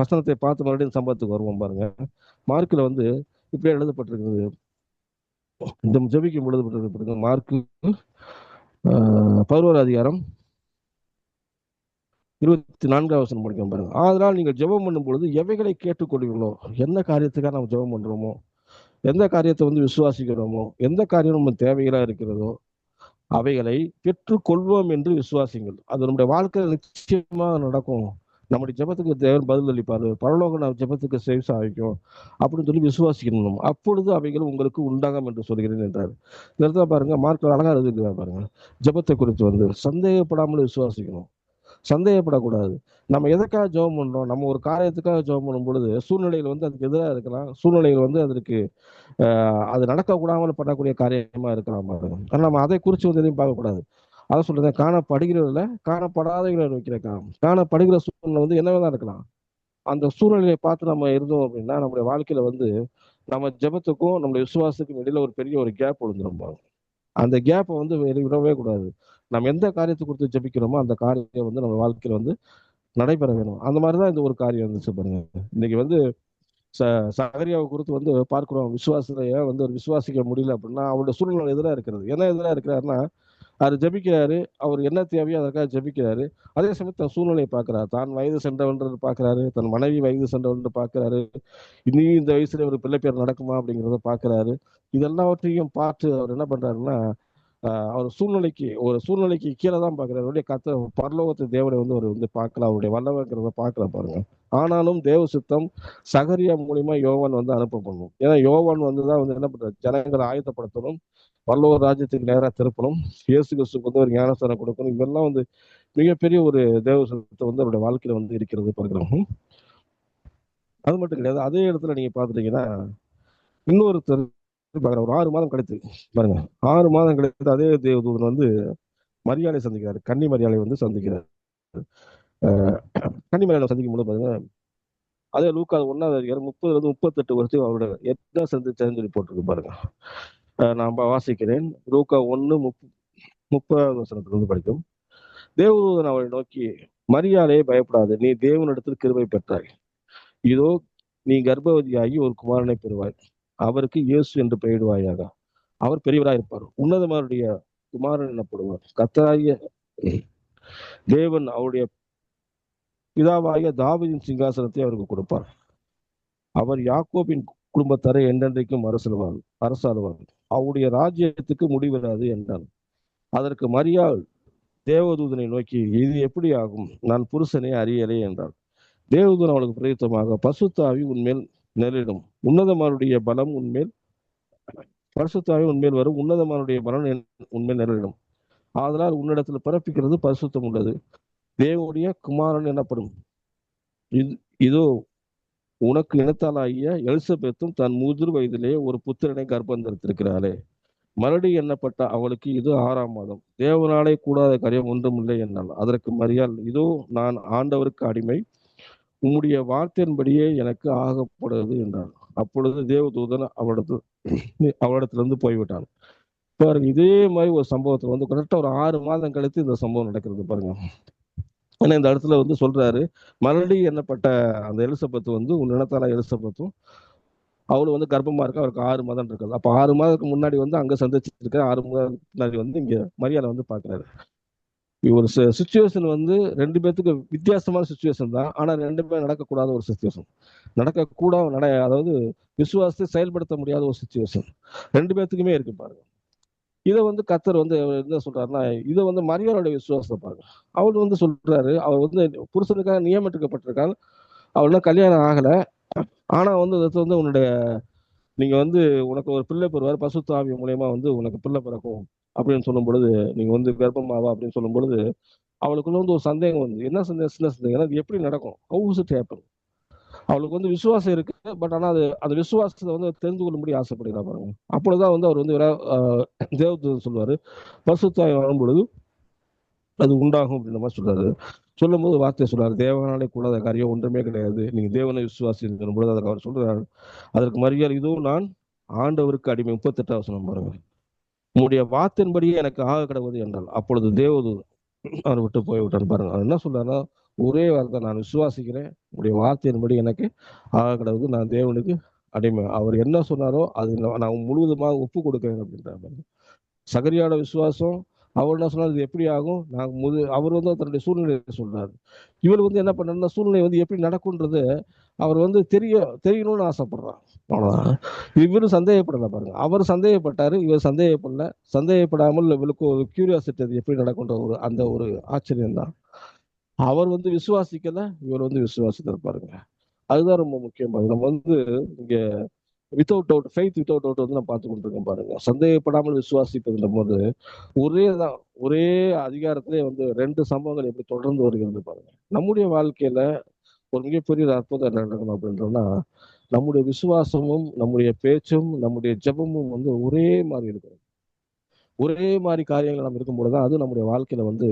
வசனத்தை பார்த்து மறுபடியும் சம்பவத்துக்கு வருவோம் பாருங்க. மார்க்கில் வந்து இப்படியே எழுதப்பட்டிருக்கிறது, இந்த ஜெபிக்கும் எழுதப்பட்டிருக்கிறது மார்க்கு 11 அதிகாரம் 24 வசனம் படிக்கும் பாருங்க. அதனால் நீங்கள் ஜெபம் பண்ணும் பொழுது எவைகளை கேட்டுக்கொள்வீங்களோ, என்ன காரியத்துக்காக நம்ம ஜெபம் பண்றோமோ, எந்த காரியத்தை வந்து விசுவாசிக்கிறோமோ, எந்த காரியம் நம்ம தேவைகளா இருக்கிறதோ அவைகளை பெற்றுக்கொள்வோம் என்று விசுவாசிங்கள். அது நம்முடைய வாழ்க்கையில் நிச்சயமா நடக்கும். நம்முடைய ஜெபத்துக்கு தேவன் பதில் அளிப்பாரு, பரலோகம் நம்ம ஜெபத்துக்கு செவி சாய்க்கும் அப்படின்னு சொல்லி விசுவாசிக்கணும். அப்பொழுது அவைகள் உங்களுக்கு உண்டாகும் என்று சொல்கிறேன் என்றார். இந்த இடத்துல பாருங்க, மார்க் அழகா எழுதிருக்கிறார் பாருங்க. ஜெபத்தை குறித்து வந்து சந்தேகப்படாமல் விசுவாசிக்கணும், சந்தேகப்படக்கூடாது. நம்ம எதற்காக ஜெபம் பண்றோம், நம்ம ஒரு காரியத்துக்காக ஜெபம் பண்ணும் பொழுது சூழ்நிலைகள் வந்து அதுக்கு எதிராக இருக்கலாம், சூழ்நிலைகள் வந்து அதற்கு அது நடக்கக்கூடாமல் பண்ணக்கூடிய காரியமா இருக்கலாம் பாருங்க. ஆனா நம்ம அதை குறித்து வந்து எதையும் பார்க்கக்கூடாது. அதை சொல்றேன், காணப்படுகிறதில்ல காணப்படாதவர்களை வைக்கிறக்காம். காணப்படுகிற சூழ்நிலை வந்து என்னவேதான் இருக்கலாம். அந்த சூழ்நிலையை பார்த்து நம்ம இருந்தோம் அப்படின்னா நம்முடைய வாழ்க்கையில வந்து நம்ம ஜெபத்துக்கும் நம்முடைய விசுவாசத்துக்கும் இடையில ஒரு பெரிய ஒரு கேப் விழுந்துரும் பாருங்க. அந்த கேப்பை வந்து விடவே கூடாது. நம்ம எந்த காரியத்தை குறித்து ஜெபிக்கிறோமோ அந்த காரியம் வந்து நம்ம வாழ்க்கையில வந்து நடைபெற வேணும். அந்த மாதிரிதான் இந்த ஒரு காரியம் இருந்துச்சு பாருங்க. இன்னைக்கு வந்து சகரியாவை குறித்து வந்து பார்க்கிறோம், விசுவாசத்தைய வந்து ஒரு விசுவாசிக்க முடியல அப்படின்னா அவருடைய சூழ்நிலை எதிராக இருக்கிறது. என்ன எதிராக இருக்கிறாருன்னா, அவர் ஜெபிக்கிறாரு, அவர் என்ன தேவையோ அதற்காக ஜெபிக்கிறாரு. அதே சமயத்தில் தன் சூழ்நிலையை பார்க்கிறார், தான் வயது சென்றவன்று பார்க்கிறாரு, தன் மனைவி வயது சென்றவன்று பார்க்கிறாரு, இனி இந்த வயசுல ஒரு பிள்ளை பேர் நடக்குமா அப்படிங்கிறத பார்க்கிறாரு. இதெல்லாவற்றையும் பார்த்து அவர் என்ன பண்றாருன்னா, அவர் சூழ்நிலைக்கு கீழே தான் பார்க்கிறார். அவருடைய பரலோகத்து தேவனை வந்து அவர் வந்து பார்க்கல, அவருடைய வல்லவங்கிறத பார்க்கல பாருங்க. ஆனாலும் தேவ சித்தம் சகரியா மூலியமா யோவான் வந்து அனுப்பப்படணும். ஏன்னா யோவான் வந்து தான் வந்து என்ன பண்றாரு, ஜனங்களை ஆயத்தப்படுத்தணும், பரலோக ராஜ்யத்துக்கு நேராக திருப்பணும், இயேசு கிறிஸ்துக்கு வந்து ஒரு ஞானஸ்தானம் கொடுக்கணும். இதெல்லாம் வந்து மிகப்பெரிய ஒரு தேவ சித்தம் வந்து அவருடைய வாழ்க்கையில வந்து இருக்கிறது பார்க்கிறோம். அது மட்டும் கிடையாது, அதே இடத்துல நீங்க பாத்துட்டீங்கன்னா இன்னொருத்தர் ஒரு 6 மாதம் கழித்து பாருங்க, 6 மாதம் கழித்து அதே தேவதூதன் வந்து மரியாதை சந்திக்கிறாரு, கன்னி மரியாதை வந்து சந்திக்கிறார். கன்னி மரியாதை சந்திக்கும் போது பாருங்க, அதே லூக்கா 1 அதிகாரம் 30-38 வருஷம் அவரோட என்ன சந்திச்சாருன்னு சொல்லி போட்டிருக்கு பாருங்க. நான் வாசிக்கிறேன். லூக்கா 1:30 வசனத்திலிருந்து படிக்கும். தேவதூதன் அவரை நோக்கி, மரியாதை பயப்படாது, நீ தேவனிடத்தில் கிருபை பெற்றாய். இதோ நீ கர்ப்பவதியாகி ஒரு குமாரனை பெறுவாய், அவருக்கு இயேசு என்று பெயரிடுவாயாக. அவர் பெரியவராயிருப்பார், உன்னதமாருடைய குமாரன் எனப்படுவார். கர்த்தராகிய தேவன் அவருடைய பிதாவாகிய தாவீதின் சிங்காசனத்தை அவருக்கு கொடுப்பார். அவர் யாக்கோபின் குடும்பத்தாரை என்றென்றைக்கும் அரசாளுவார். அவருடைய ராஜ்யத்துக்கு முடிவராது என்றான். அதற்கு மரியாள் தேவதூதனை நோக்கி, இது எப்படி ஆகும், நான் புருஷனை அறியலே என்றார். தேவதூதன் அவளுக்கு பிரயுத்தமாக, பரிசுத்தாவி உன்மேல் நிழலிடும், உன்னதமாருடைய பலம் உன்மேல் பரிசுத்தாவி உன்மேல் வரும், உன்னதமாருடைய பலம் உன்மேல் நிழலிடும். ஆதலால் உன்னிடத்தில் பிறப்பிக்கிறது பரிசுத்தம் உள்ளது, தேவனுடைய குமாரன் எனப்படும். இதோ உனக்கு இனத்தாலாகிய எலிசபெத்தும் தன் 3 வயதிலே ஒரு புத்திரனை கர்ப்பம் தரித்திருக்கிறாளே. மறுபடி எண்ணப்பட்ட அவளுக்கு இது 6ஆம் மாதம், தேவனாலே கூடாத காரியம் ஒன்றும் இல்லை என்றாள். அதற்கு மரியாள், இதோ நான் ஆண்டவருக்கு அடிமை, உம்முடைய வார்த்தையின்படியே எனக்கு ஆகப்படுவது என்றாள். அப்பொழுது தேவதூதன் அவளிடத்திலிருந்து போய்விட்டான். பாருங்க, இதே மாதிரி ஒரு சம்பவத்துல வந்து கரெக்டா ஒரு 6 மாதம் கழித்து இந்த சம்பவம் நடக்கிறது பாருங்க. ஆனா இந்த இடத்துல வந்து சொல்றாரு, மறுபடியும் எண்ணப்பட்ட அந்த எலிசபெத் வந்து உன் இனத்தால எலிசபெத்தும் அவளு வந்து கர்ப்பமா இருக்கா, அவருக்கு 6 மாதம் இருக்காது. அப்ப 6 மாதத்துக்கு முன்னாடி வந்து அங்க சந்திச்சிருக்க, 6 மாதம் முன்னாடி வந்து இங்க மரியாதை வந்து பாக்குறாரு. ஒரு சுச்சுவேஷன் வந்து 2 பேத்துக்கு வித்தியாசமான சுச்சுவேஷன் தான். ஆனா 2 பேரும் நடக்கக்கூடாத ஒரு சுச்சுவேஷன், அதாவது விசுவாசத்தை செயல்படுத்த முடியாத ஒரு சுச்சுவேஷன் 2 பேத்துக்குமே இருக்கு பாருங்க. இதை வந்து கர்த்தர் வந்து என்ன சொல்றாருன்னா, இதை வந்து மரியாளுடைய விசுவாசத்தை பாருங்க. அவர் வந்து சொல்றாரு, அவர் வந்து புருஷனுக்காக நியமிக்கப்பட்டிருக்காள், அவளுக்கு கல்யாணம் ஆகல. ஆனா வந்து அது வந்து உன்னுடைய நீங்க வந்து உனக்கு ஒரு பிள்ளை பெறுவார், பசுத்த ஆவி மூலியமா வந்து உனக்கு பிள்ளை பிறக்கும் அப்படின்னு சொல்லும் பொழுது, நீங்க வந்து கர்ப்பமாவா அப்படின்னு சொல்லும் பொழுது, அவளுக்குள்ள வந்து ஒரு சந்தேகம் வந்து என்ன சந்தேகம், சின்ன சந்தேகம், அது எப்படி நடக்கும், ஹவு இஸ் இட் ஹேப்பன். அவளுக்கு வந்து விசுவாசம் இருக்கு, பட் ஆனா அது அந்த விசுவாசத்தை வந்து தெரிந்து கொள்ளும்படி ஆசைப்படுகிறா பாருங்க. அப்பொழுதுதான் வந்து அவர் வந்து தேவதூதன் சொல்லுவாரு, பரிசுத்தாவி வரும் பொழுது அது உண்டாகும் அப்படின்ற மாதிரி சொல்றாரு. சொல்லும்போது வார்த்தை சொல்றாரு, தேவனாலே கூடாத காரியம் ஒன்றுமே கிடையாது, நீங்க தேவனை விசுவாசிக்கும் பொழுது அதற்கு அவர் சொல்றாரு, அதற்கு மரியாதை இதுவும் நான் ஆண்டவருக்கு அடிமை. 38 வசனம் பாருங்க. உம்முடைய வார்த்தையின்படியே எனக்கு ஆக கிடவது என்றால், அப்பொழுது தேவதூதன் அவரை விட்டு போய் விட்டான்னு பாருங்க. அவர் என்ன சொல்றாருன்னா, ஒரே வார்த்தை, நான் விசுவாசிக்கிறேன், உடைய வார்த்தையின்படி எனக்கு ஆக கிடவது, நான் தேவனுக்கு அடிமை. அவர் என்ன சொன்னாரோ அது நான் முழுவதுமாக ஒப்பு கொடுக்கிறேன் அப்படின்றாரு. சகரியாட விசுவாசம், அவர் என்ன சொன்னார், இது எப்படி ஆகும், அவர் வந்து தன்னுடைய சூழ்நிலையை சொல்றாரு. இவர் வந்து என்ன பண்ணா, சூழ்நிலை வந்து எப்படி நடக்கும்ன்றது அவர் வந்து தெரியணும்னு ஆசைப்படுறான். அவ்வளவுதான். இவரும் சந்தேகப்படல பாருங்க. அவர் சந்தேகப்பட்டாரு, இவர் சந்தேகப்படல. சந்தேகப்படாமல் இவளுக்கு ஒரு கியூரியாசிட்டி, அது எப்படி நடக்கும்ன்ற ஒரு அந்த ஒரு ஆச்சரியம் தான். அவர் வந்து விசுவாசிக்கல, இவர் வந்து விசுவாசித்தார் பாருங்க. அதுதான் ரொம்ப முக்கியம் பாருங்க. நம்ம வந்து இங்க without doubt, faith without doubt வந்து நம்ம பார்த்து கொண்டிருக்கோம் பாருங்க. சந்தேகப்படாமல் விசுவாசிப்பதுன்ற போது ஒரே தான், ஒரே அதிகாரத்திலே வந்து 2 சம்பவங்கள் எப்படி தொடர்ந்து வருகிறது பாருங்க. நம்முடைய வாழ்க்கையில ஒரு மிகப்பெரிய அற்புதம் என்ன நடக்கணும் அப்படின்றோம்னா, நம்முடைய விசுவாசமும் நம்முடைய பேச்சும் நம்முடைய ஜெபமும் வந்து ஒரே மாதிரி இருக்கும். ஒரே மாதிரி காரியங்கள் நம்ம இருக்கும்போதுதான் அது நம்முடைய வாழ்க்கையில வந்து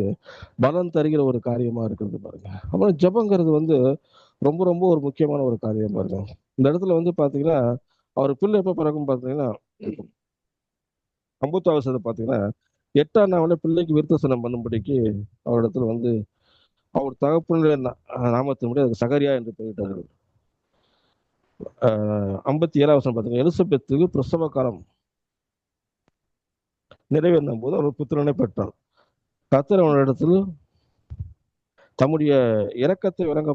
பலன் தருகிற ஒரு காரியமா இருக்கிறது பாருங்க. அப்புறம் ஜெபங்கிறது வந்து ரொம்ப ரொம்ப ஒரு முக்கியமான ஒரு காரியம் பாருங்க. இந்த இடத்துல வந்து பாத்தீங்கன்னா, அவர் பிள்ளை எப்ப பிறக்கும் பாத்தீங்கன்னா, 50வது பாத்தீங்கன்னா, 8ஆம் நாள்ல பிள்ளைக்கு விருத்தசனம் பண்ணும்படிக்கு அவரிடத்துல வந்து அவர் தகப்பனுடைய நாமத்தின்படி அதுக்கு சகரியா என்று பெயரிட்டார்கள். 57வது பாத்தீங்கன்னா, எலிசபெத்துக்கு பிரசவ காலம் நிறைவேறும் போது அவர் புத்திரனை பெற்றார். கர்த்தர் அவனிடத்தில் தம்முடைய இரக்கத்தை விளங்க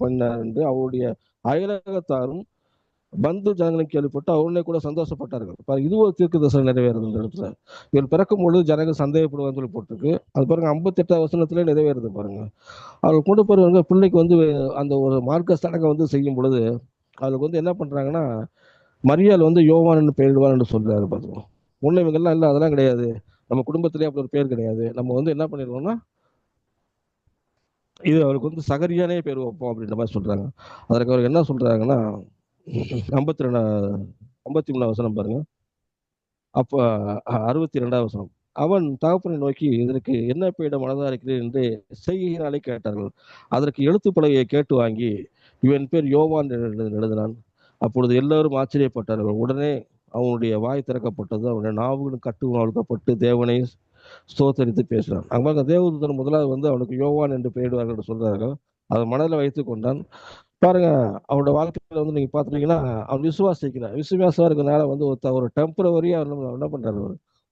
பண்ணார் என்று அவருடைய அயலகத்தாரும் பந்து ஜனங்களுக்கு கேள்விப்பட்டு அவருடைய கூட சந்தோஷப்பட்டார்கள். இது ஒரு தீர்க்க தரிசனம் நிறைவேறுது இந்த இடத்துல. இவர் பிறக்கும் பொழுது ஜனங்கள் சந்தேகப்படுவான்னு சொல்லி போட்டிருக்கு. அது பாருங்க 58வது வசனத்திலே நிறைவேறுது பாருங்க. அவர்கள் கொண்டு போறவங்க பிள்ளைக்கு வந்து அந்த ஒரு மார்க்க சடங்கை வந்து செய்யும் பொழுது அவளுக்கு வந்து என்ன பண்றாங்கன்னா, மரியாள் வந்து யோவான் பெயரிடுவார் என்று சொல்றாரு பாருங்க. முன்ன இவங்கெல்லாம் இல்லை, அதெல்லாம் கிடையாது, நம்ம குடும்பத்திலேயே அப்படி ஒரு பேர் கிடையாது, நம்ம வந்து என்ன பண்ணிடுவோம்னா இது அவருக்கு வந்து சகரியானே பேர் வைப்போம் அப்படின்ற மாதிரி சொல்றாங்க. அதற்கு அவருக்கு என்ன சொல்றாங்கன்னா, 52 53 வசனம் பாருங்க. அப்ப 62வது வசனம், அவன் தகப்பனை நோக்கி, இதற்கு என்ன பெயரிட மனதா இருக்கிறேன் என்று செய்கையினாலே கேட்டார்கள். அதற்கு எழுத்து பலகையை கேட்டு வாங்கி இவன் பேர் யோவான் என்று எழுதினான். அப்பொழுது எல்லாரும் ஆச்சரியப்பட்டார்கள். உடனே அவனுடைய வாய் திறக்கப்பட்டது, அவனுடைய நாவுகளும் கட்டுகளும் அழுக்கப்பட்டு தேவனை ஸ்தோத்தரித்து பேசுறான். அங்க தேவதூதன் முதலாவது வந்து அவனுக்கு யோவான் என்று பெயரிடுவார்கள் என்று சொல்றார்கள். அதை மனதில் வைத்துக் கொண்டான் பாருங்க. அவனோட வாழ்க்கையில வந்து நீங்க பாத்துட்டீங்கன்னா, அவன் விசுவாசிக்கிறான். விசுவாசம் இருக்கிறனால வந்து ஒரு டெம்பரவரியா என்ன பண்றாரு,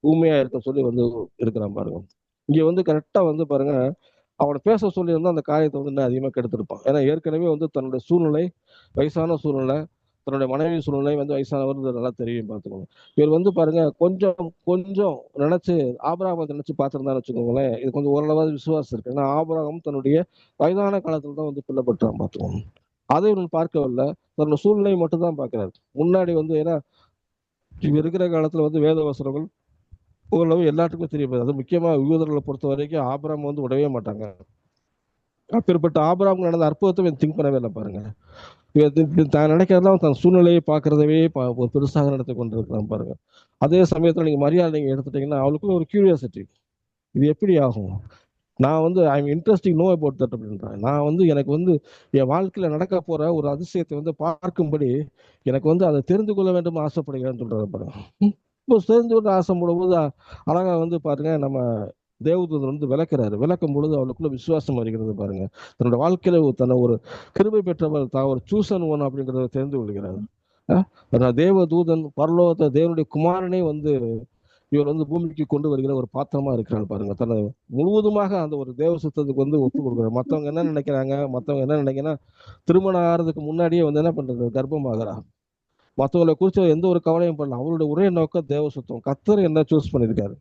ஊமையா இருக்க சொல்லி வந்து இருக்கிறான் பாருங்க. இங்க வந்து கரெக்டா வந்து பாருங்க, அவனை பேச சொல்லி இருந்தா அந்த காரியத்தை வந்து இன்னும் அதிகமா கெடுத்திருப்பான். ஏன்னா ஏற்கனவே வந்து தன்னுடைய சூழ்நிலை, வயசான சூழ்நிலை, தன்னுடைய மனைவி சூழ்நிலை வந்து வயசானவர் நல்லா தெரியும் பார்த்துக்கோங்க. இவர் வந்து பாருங்க கொஞ்சம் கொஞ்சம் நினைச்சு ஆபிரகாமை நினைச்சு பார்த்திருந்தான்னு வச்சுக்கோங்களேன், இது கொஞ்சம் ஓரளவாவது விசுவாசம் இருக்கு. ஏன்னா ஆபிரகாம் தன்னுடைய வயதான காலத்துல தான் வந்து பிள்ளை பெற்றான் பார்த்துக்கோங்க. அதை இவன் பார்க்கவில்லை, தன்னோட சூழ்நிலையை மட்டும் தான் பார்க்கிறாரு. முன்னாடி வந்து ஏன்னா இவ இருக்கிற காலத்துல வந்து வேத வசனங்கள் ஓரளவு எல்லாத்துக்குமே தெரியும். அது முக்கியமா யூதர்களை பொறுத்த வரைக்கும் ஆபிரகாம் வந்து விடவே மாட்டாங்க. அப்பேற்பட்ட ஆபிரகாம் நடந்த அற்புதத்தை திங்க் பண்ணவே இல்லை பாருங்க. தான் நினைக்கிறதெல்லாம் தன் சூழ்நிலையை பார்க்கறதவே ஒரு பெருசாக நடத்தி கொண்டிருக்கிறான் பாருங்க. அதே சமயத்துல நீங்க மரியாதை நீங்க எடுத்துட்டீங்கன்னா அவளுக்குள்ள ஒரு கியூரியாசிட்டி, இது எப்படி ஆகும், நான் வந்து I am interesting know about that அப்படின்றேன். நான் வந்து எனக்கு வந்து என் வாழ்க்கையில நடக்க போற ஒரு அதிசயத்தை வந்து பார்க்கும்படி எனக்கு வந்து அதை தெரிந்து கொள்ள வேண்டும் ஆசைப்படுகிறேன்னு சொல்றாரு பாருங்க. இப்போ தெரிந்து கொள்ள ஆசைப்படும் போது அழகா வந்து பாருங்க, நம்ம தேவதூதன் வந்து விளக்கும் பொழுது அவளுக்குள்ள விசுவாசம் வருகிறது பாருங்க. தன்னோட வாழ்க்கையில தன்னை ஒரு கிருபை பெற்றவர், தான் ஒரு சூசன் ஒன் அப்படிங்கிறத தெரிந்து கொள்கிறார். தேவதூதன் பரலோகத்தை தேவனுடைய குமாரனே வந்து இவர் வந்து பூமிக்கு கொண்டு வருகிற ஒரு பாத்திரமா இருக்கிறார் பாருங்க. தன்னை முழுவதுமாக அந்த ஒரு தேவ சுத்தத்துக்கு வந்து ஒப்பு கொடுக்குறாரு. மற்றவங்க என்ன நினைக்கிறாங்க, திருமணம் ஆகிறதுக்கு முன்னாடியே வந்து என்ன பண்றது, கர்ப்பமாகறா. மற்றவங்களை குறித்து எந்த ஒரு கவலையும் பண்ணல. அவருடைய ஒரே நோக்கம் தேவ சுத்தம். கர்த்தர் என்ன சூஸ் பண்ணியிருக்காரு.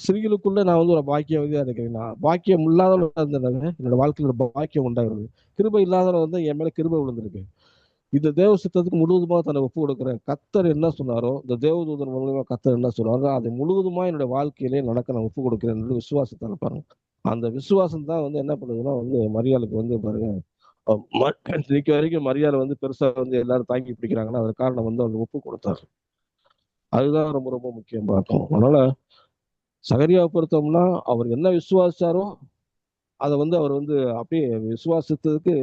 ஸ்திரீகளுக்குள்ள நான் வந்து ஒரு பாக்கியவதியா இருக்கிறேன். நான் பாக்கியம் இல்லாதவங்க இருந்தேன். என்னோட வாழ்க்கையில பாக்கியம் உண்டாகிறது. கிருபை இல்லாதவங்க வந்து என் மேல கிருபை விழுந்திருக்கு. இந்த தேவ சித்தத்துக்கு முழுவதுமா தன்னை ஒப்பு கொடுக்குறேன். கர்த்தர் என்ன சொன்னாரோ, இந்த தேவதூதன் மூலமா கர்த்தர் என்ன சொன்னாரோ அதை முழுவதுமா என்னுடைய வாழ்க்கையிலே நடக்க நான் ஒப்பு கொடுக்கிறேன் என்று விசுவாசத்தால பாருங்க. அந்த விசுவாசம் தான் வந்து என்ன பண்ணுதுன்னா வந்து மரியாளுக்கு வந்து பாருங்க, இன்னைக்கு வரைக்கும் மரியாதை வந்து பெருசா வந்து எல்லாரும் தாங்கி பிடிக்கிறாங்கன்னா அதற்கு காரணம் வந்து அவர் ஒப்பு கொடுத்தாரு. அதுதான் ரொம்ப ரொம்ப முக்கியம் பார்க்கணும். அதனால சகரியாவை பொறுத்தோம்னா அவர் என்ன விசுவாசிச்சாரோ அதை வந்து அவர் வந்து அப்படியே விசுவாசத்துக்கு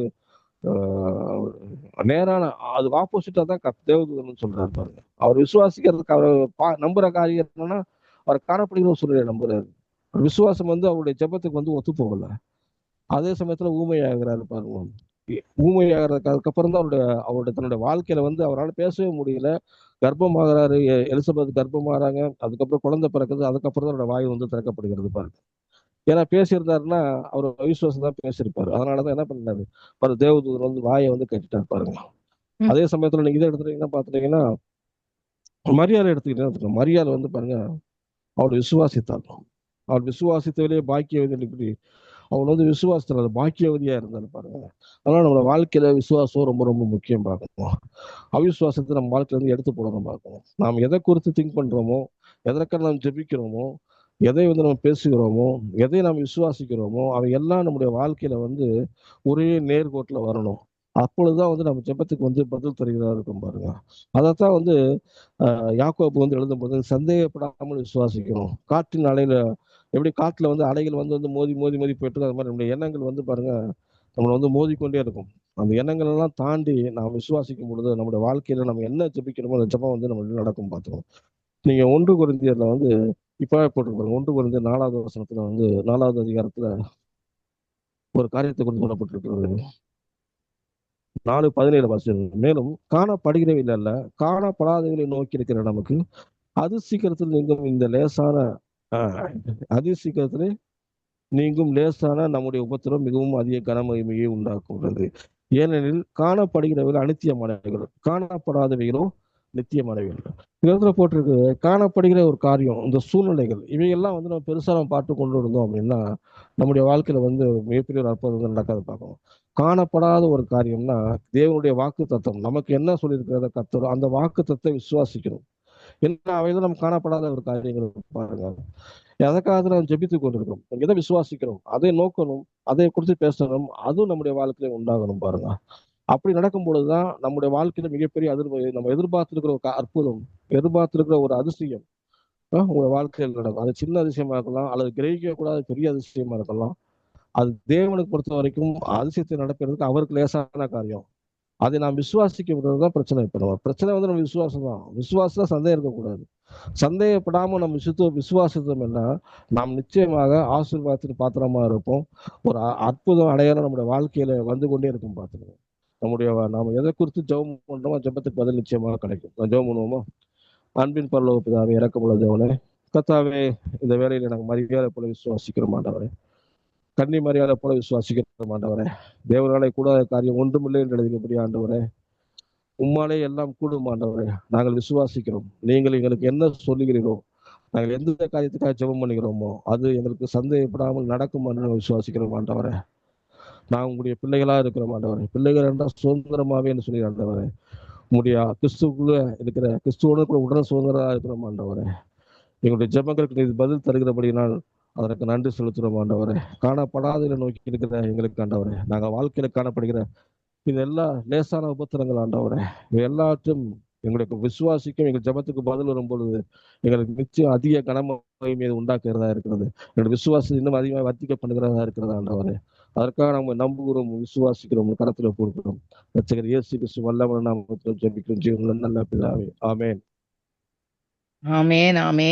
நேரான அது ஆப்போசிட்டா தான் தேவதூதன் சொல்றாரு பாருங்க. அவர் விசுவாசிக்கிறதுக்கு அவர் நம்புற காரியம் என்னன்னா அவர் காணப்படுகிற ஒரு சூழ்நிலை நம்புறாரு. விசுவாசம் வந்து அவருடைய ஜெபத்துக்கு வந்து ஒத்து போகல. அதே சமயத்துல ஊமையாகிறாரு பாருங்க. ஊமையாகிறதுக்கு அதுக்கப்புறம் தான் அவருடைய தன்னுடைய வாழ்க்கையில வந்து அவரால் பேசவே முடியல. கர்ப்பமாகறாரு. எலிசபெத் கர்ப்பமாகறாங்க. அதுக்கப்புறம் குழந்தை பிறக்குது. அதுக்கப்புறம் தான் அவரோட வாய் வந்து திறக்கப்படுகிறது பாருங்க. ஏன்னா பேசியிருந்தாருன்னா அவர் விசுவாசம் தான் பேசியிருப்பாரு. அதனாலதான் என்ன பண்ணாரு, ஒரு தேவதூதன் வந்து வாயை வந்து கட்டிட்டாரு பாருங்க. ம். அதே சமயத்துல நீங்க இதை எடுத்துட்டீங்கன்னா பாத்துட்டீங்கன்னா மரியாதை எடுத்துக்கிட்டீங்கன்னா மரியாதை வந்து பாருங்க அவள் விசுவாசித்தாள். அவள் விசுவாசித்தவர்களே பாக்கியவதி. அவள் வந்து விசுவாசத்துல பாக்கியவதியா இருந்தாலும் பாருங்க. அதனால நம்ம வாழ்க்கையில விசுவாசம் ரொம்ப ரொம்ப முக்கியம் பார்க்கணும். அவிசுவாசத்தை நம்ம வாழ்க்கையில இருந்து எடுத்து போடணும் பார்க்கணும். நாம் எதை குறித்து திங்க் பண்றோமோ, எதற்காக நாம் ஜெபிக்கிறோமோ, எதை வந்து நம்ம பேசுகிறோமோ, எதை நாம் விசுவாசிக்கிறோமோ அவை எல்லாம் நம்முடைய வாழ்க்கையில வந்து ஒரே நேர்கோட்டுல வரணும். அப்பொழுதுதான் வந்து நம்ம ஜெபத்துக்கு வந்து பதில் தருகிறதா இருக்கும் பாருங்க. அதைத்தான் வந்து யாக்கோபு வந்து எழுதும்போது சந்தேகப்படாமல் விசுவாசிக்கணும். காற்றின் அலையில எப்படி காட்டுல வந்து அலைகள் வந்து வந்து மோதி மோதி மோதி போயிட்டு அது மாதிரி நம்முடைய எண்ணங்கள் வந்து பாருங்க நம்மளை வந்து மோதிக்கொண்டே இருக்கும். அந்த எண்ணங்கள் எல்லாம் தாண்டி நாம் விசுவாசிக்கும் பொழுது நம்முடைய வாழ்க்கையில நம்ம என்ன ஜெபிக்கிறோமோ அந்த ஜெபம் வந்து நம்ம நடக்கும் பார்த்துக்கணும். நீங்க 1 கொரிந்தியர்ல வந்து இப்பவே போட்டுருப்பாங்க. 1 கொரிந்தியர் 4வது வசனத்துல வந்து 4வது அதிகாரத்துல ஒரு காரியத்தை குறித்து சொல்லப்பட்டிருக்கிறது. 4:17 வாசிச்சிருங்க. மேலும் காணப்படுகிறவைகள் அல்ல, காணப்படாதவைகளை நோக்கி இருக்கிற நமக்கு அது சீக்கிரத்தில் நீங்கும் இந்த லேசான அதி சீக்கிரத்திலே நீங்கும் லேசான நம்முடைய உபத்திரம் மிகவும் அதிக கனமகிமையை உண்டாக்குகிறது. ஏனெனில் காணப்படுகிறவைகள் அனித்தியமானவைகள், காணப்படாதவைகளோ நித்தியமானவைகள். இந்த இடத்துல போட்டிருக்கு காணப்படுகிற ஒரு காரியம், இந்த சூழ்நிலைகள் இவையெல்லாம் வந்து நம்ம பெருசா நம்ம பார்த்து கொண்டு இருந்தோம் அப்படின்னா நம்முடைய வாழ்க்கையில வந்து மிகப்பெரிய ஒரு அற்புதங்கள் நடக்காது பார்க்கணும். காணப்படாத ஒரு காரியம்னா தேவனுடைய வாக்கு தத்துவம் நமக்கு என்ன சொல்லியிருக்கிறத கத்தரும் அந்த வாக்கு தத்துவத்தை விசுவாசிக்கணும். என்ன அவைதான் நம்ம காணப்படாத ஒரு காரியங்கள் பாருங்க. எதற்காக நாம் ஜெபித்துக் கொண்டிருக்கிறோம், எதை விசுவாசிக்கிறோம், அதை நோக்கணும், அதை குறித்து பேசணும், அதுவும் நம்முடைய வாழ்க்கையில உண்டாகணும் பாருங்க. அப்படி நடக்கும் பொழுதுதான் நம்முடைய வாழ்க்கையில மிகப்பெரிய நம்ம எதிர்பார்த்திருக்கிற ஒரு அற்புதம், எதிர்பார்த்திருக்கிற ஒரு அதிசயம் உங்க வாழ்க்கையில் நடக்கும். அது சின்ன அதிசயமா இருக்கலாம், அல்லது கிரகிக்க கூடாத பெரிய அதிசயமா இருக்கலாம். அது தேவனுக்கு பொறுத்த வரைக்கும் அதிசயத்தை நடப்பதற்கு அவருக்கு லேசான காரியம். அதை நாம் விசுவாசிக்க விடுறதுதான் பிரச்சனை. இப்ப நம்ம பிரச்சனை வந்து நம்ம விசுவாசம் தான். விசுவாசம் சந்தேகம் இருக்கக்கூடாது. சந்தேகப்படாம நம்ம விசுவாசித்தோம்னா நாம் நிச்சயமாக ஆசீர்வாதத்தின் பாத்திரமா இருப்போம். ஒரு அற்புதம் அடையாளம் நம்முடைய வாழ்க்கையில வந்து கொண்டே இருக்கும் பார்த்துக்கணும். நாம எதை குறித்து ஜெபம் பண்றோமோ ஜெபத்துக்கு பதில் நிச்சயமாக கிடைக்கும். ஜெபம் பண்ணுவோமா? அன்பின் பரலோக பிதாவே, இரக்கமுள்ள தேவனே, கர்த்தாவே, இந்த வேலையில நாங்கள் மரியாதை போல விசுவாசிக்கிறோம் ஆண்டவரே. கன்னி மரியாதை போல விசுவாசிக்கிறோம் ஆண்டவரே. தேவனாலே கூடாத காரியம் ஒன்றுமில்லை என்று எழுதியபடி ஆண்டவரே, உம்மாலே எல்லாம் கூடும் ஆண்டவரே. நாங்கள் விசுவாசிக்கிறோம். நீங்கள் எங்களுக்கு என்ன சொல்லுகிறீரோ, நாங்கள் எந்த காரியத்துக்காக ஜெபம் பண்ணுகிறோமோ அது எங்களுக்கு சந்தேகப்படாமல் நடக்கும் என்று விசுவாசிக்கிறோம் ஆண்டவரே. நான் உங்களுடைய பிள்ளைகளா இருக்கிறோம் ஆண்டவரே. பிள்ளைகள் என்றால் சுதந்திரமாவே என்று சொல்லி ஆண்டவரே. உங்களுடைய கிறிஸ்துக்குள்ள இருக்கிற கிறிஸ்துவோடு கூட உடனே சுதந்திரா இருக்கிறோம் ஆண்டவரே. எங்களுடைய ஜெபங்களுக்கு நீர் பதில் தருகிறபடினால் அதற்கு நன்றி செலுத்துகிறோம் ஆண்டவரே. காணப்படாததை நோக்கி இருக்கிற எங்களுக்கு ஆண்டவரே, நாங்கள் வாழ்க்கையில காணப்படுகிற இது எல்லாம் லேசான உபத்திரங்கள் ஆண்டவரே. இது எல்லாற்றும் எங்களுக்கு விசுவாசிக்கும் எங்கள் ஜெபத்துக்கு பதில் வரும் பொழுது எங்களுக்கு நிச்சயம் அதிக கனமகிமையை உண்டாக்குறதா இருக்கிறது. எங்களுடைய விசுவாசம் இன்னும் அதிகமாக வர்த்திக்க பண்ணுகிறதா இருக்கிறது ஆண்டவரே. அதற்காக நம்ம நம்புகிறோம், விசுவாசிக்கிறோம், கரத்துல கொடுக்கிறோம். ரட்சகர் இயேசு கிறிஸ்து வல்லவரான நாமத்தில் ஜெபிக்கிறோம் ஜீவனுள்ள நல்ல பிதாவே. ஆமென். ஆமென், ஆமென்.